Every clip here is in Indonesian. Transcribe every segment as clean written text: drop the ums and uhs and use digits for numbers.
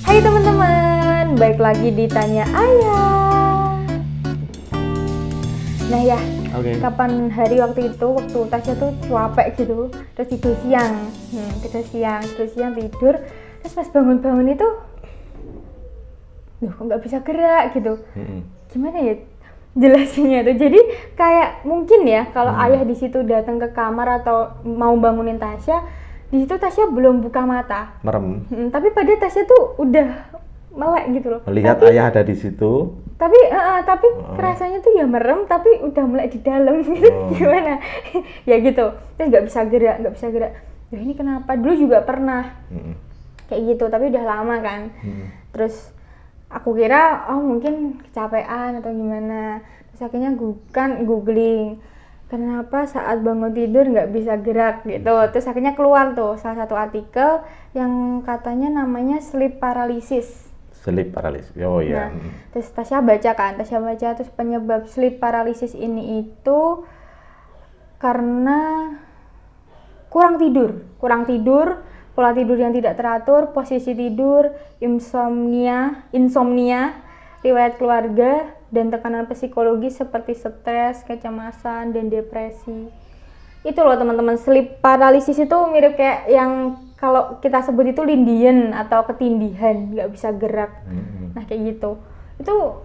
Hai teman-teman, balik lagi di Tanya Ayah. Nah ya, kapan hari waktu Tasya tuh capek gitu, terus tidur siang, tidur, terus pas bangun-bangun itu, kok nggak bisa gerak gitu. Gimana ya jelasinnya tuh? Jadi kayak mungkin ya kalau ayah di situ datang ke kamar atau mau bangunin Tasya, di situ Tasya belum buka mata, merem. Tapi pada Tasya tuh udah melek gitu loh. Melihat ayah ada di situ. Tapi rasanya tuh ya merem, tapi udah melek di dalam gitu. Gimana? Ya gitu. Terus nggak bisa gerak. Ya ini kenapa? Dulu juga pernah kayak gitu, tapi udah lama kan. Terus aku kira mungkin kecapean atau gimana. Terus akhirnya googling kenapa saat bangun tidur nggak bisa gerak gitu. Terus akhirnya keluar tuh salah satu artikel yang katanya namanya sleep paralysis. Oh iya. Nah, terus Tasya baca terus penyebab sleep paralysis ini itu karena kurang tidur, pola tidur yang tidak teratur, posisi tidur, insomnia, riwayat keluarga, dan tekanan psikologis seperti stres, kecemasan, dan depresi. Itu loh teman-teman, sleep paralysis itu mirip kayak yang kalau kita sebut itu lindian atau ketindihan, nggak bisa gerak. Nah kayak gitu. Itu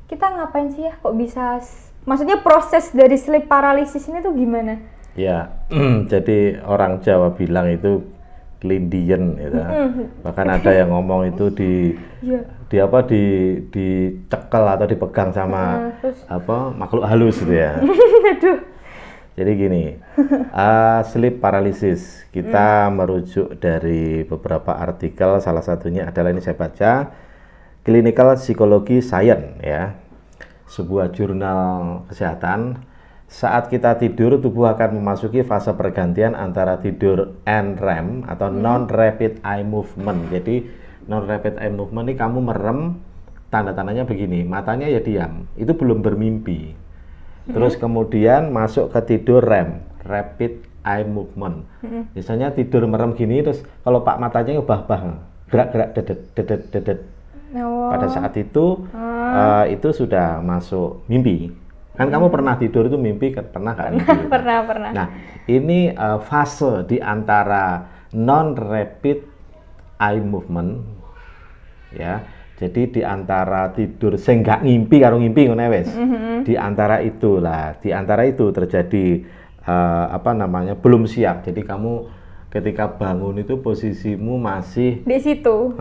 kita ngapain sih ya? Kok bisa? Maksudnya proses dari sleep paralysis ini tuh gimana? Ya, jadi orang Jawa bilang itu kelindian, gitu. Bahkan ada yang ngomong itu dicekel atau dipegang sama makhluk halus gitu ya. Aduh. Jadi gini, sleep paralysis kita merujuk dari beberapa artikel, salah satunya adalah ini saya baca Clinical Psychology Science ya, sebuah jurnal kesehatan. Saat kita tidur, tubuh akan memasuki fase pergantian antara tidur NREM atau non-rapid eye movement. Jadi non-rapid eye movement ini kamu merem, tanda-tandanya begini, matanya ya diam, itu belum bermimpi. Terus kemudian masuk ke tidur REM, rapid eye movement. Misalnya tidur merem gini, terus kalau pak matanya ubah-ubah, gerak-gerak, dedet. Pada saat itu sudah masuk mimpi. Kan kamu pernah tidur itu mimpi, pernah kan? Pernah. Nah, ini fase di antara non-rapid eye movement, ya. Jadi di antara tidur sing gak ngimpi karo ngimpi ngono wis. Di antara itu terjadi belum siap. Jadi kamu ketika bangun itu posisimu masih di situ.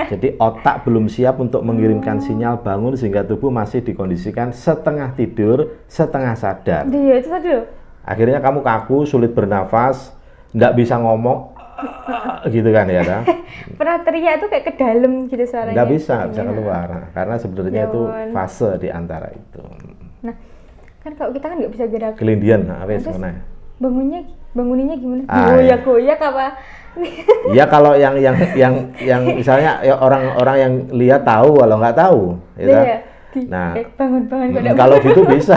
Jadi otak belum siap untuk mengirimkan sinyal bangun sehingga tubuh masih dikondisikan setengah tidur, setengah sadar. Iya, itu tadi loh. Akhirnya kamu kaku, sulit bernafas, nggak bisa ngomong, gitu kan ya? Pernah teriak tuh kayak ke dalam gitu suaranya. Nggak bisa keluar, karena sebenarnya itu fase di antara itu. Nah, kan kalau kita kan nggak bisa gerak. Kelindian, mana? Banguninnya gimana? Goyak apa? Ya kalau yang misalnya ya orang-orang yang lihat tahu, kalau nggak tahu, ya. Nah, bangun kalau gitu bisa.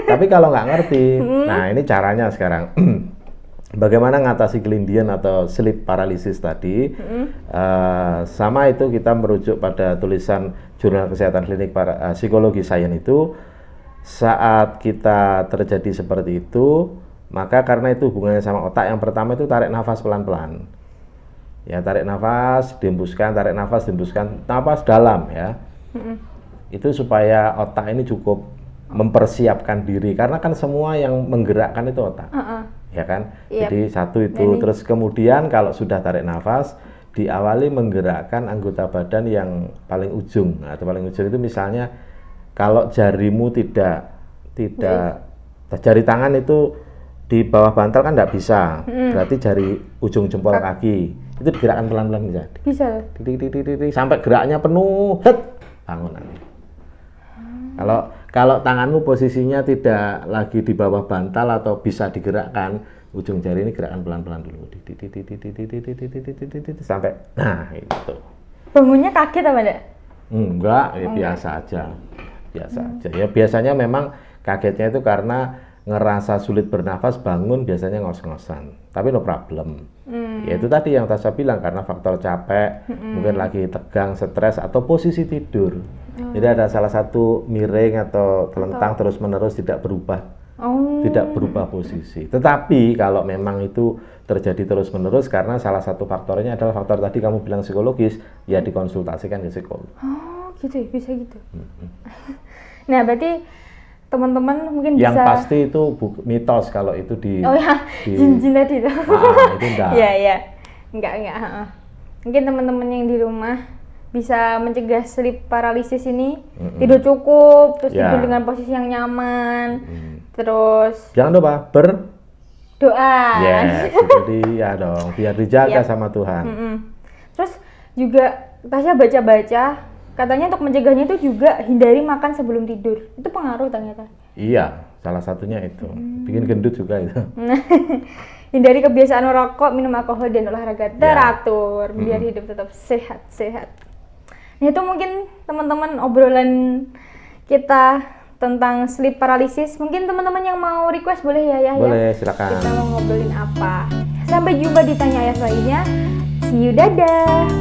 Tapi kalau nggak ngerti, nah ini caranya sekarang. Bagaimana ngatasi kelindian atau sleep paralysis tadi? Sama itu kita merujuk pada tulisan Jurnal Kesehatan Klinik Psikologi Science itu. Saat kita terjadi seperti itu, maka karena itu hubungannya sama otak, yang pertama itu tarik nafas pelan-pelan. Ya, tarik nafas, dihembuskan, nafas dalam ya. Itu supaya otak ini cukup mempersiapkan diri, karena kan semua yang menggerakkan itu otak. Ya kan? Jadi satu itu, terus kemudian kalau sudah tarik nafas, diawali menggerakkan anggota badan yang paling ujung. Atau paling ujung itu misalnya kalau jarimu tidak jari tangan itu di bawah bantal kan nggak bisa, berarti jari ujung jempol kaki itu digerakkan pelan-pelan bisa. Sampai geraknya penuh, bangun. Kalau tanganmu posisinya tidak lagi di bawah bantal atau bisa digerakkan, ujung jari ini gerakkan pelan-pelan dulu, sampai, nah itu. Bangunnya kaget apa enggak? Enggak, ya biasa aja. Ya biasanya memang kagetnya itu karena ngerasa sulit bernafas, bangun biasanya ngos-ngosan, tapi no problem. Ya itu tadi yang Tasya bilang, karena faktor capek, mungkin lagi tegang, stres, atau posisi tidur. Jadi ada salah satu miring atau telentang terus-menerus tidak berubah, tidak berubah posisi. Tetapi kalau memang itu terjadi terus-menerus karena salah satu faktornya adalah faktor tadi kamu bilang psikologis, ya dikonsultasikan ke psikolog. Oh gitu ya, bisa gitu. Nah berarti teman-teman mungkin yang bisa. pasti itu mitos kalau itu jin-jin tadi tuh. Itu enggak. Iya. Enggak. Mungkin teman-teman yang di rumah bisa mencegah sleep paralysis ini, tidur cukup, terus tidur dengan posisi yang nyaman, terus jangan lupa doa. Yes, itu dia dong, biar dijaga sama Tuhan. Terus juga Tasya baca-baca, katanya untuk mencegahnya itu juga hindari makan sebelum tidur. Itu pengaruh ternyata. Iya, salah satunya itu. Bikin gendut juga itu. Hindari kebiasaan merokok, minum alkohol, dan olahraga teratur biar hidup tetap sehat-sehat. Nah itu mungkin teman-teman obrolan kita tentang sleep paralysis. Mungkin teman-teman yang mau request boleh ya? Boleh, silakan. Kita mau ngobrolin apa? Sampai jumpa di Tanya Ayah lainnya. See you, dadah!